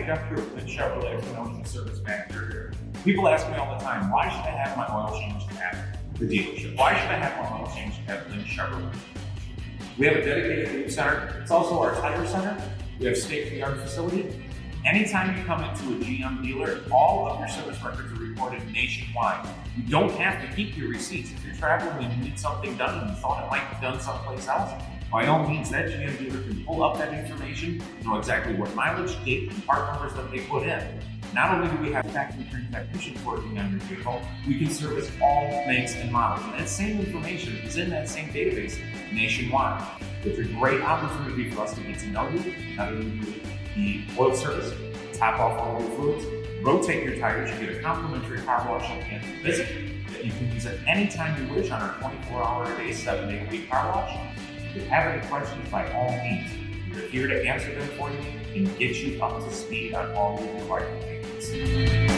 Jeff here with Lynch Kenosha Service Manager here. People ask me all the time, why should I have my oil changed at the dealership? Why should I have my oil changed at Lynch Chevrolet? We have a dedicated food center. It's also our tire center. We have state-of-the-art facility. Anytime you come into a GM dealer, all of your service records are recorded nationwide. You don't have to keep your receipts. If you're traveling and you need something done and you thought it might be done someplace else, by all means, that GM dealer can pull up that information, know exactly what mileage, date, and part numbers that they put in. Not only do we have factory-trained technicians working on your vehicle, we can service all makes and models. And that same information is in that same database nationwide. It's a great opportunity for us to get to know you, not only do the oil service, top off all your fluids, rotate your tires, you get a complimentary car wash at the end of the visit that you can use at any time you wish on our 24-hour-a-day, 7-day-a-week car wash. If you have any questions, by all means, we're here to answer them for you and get you up to speed on all your required maintenance.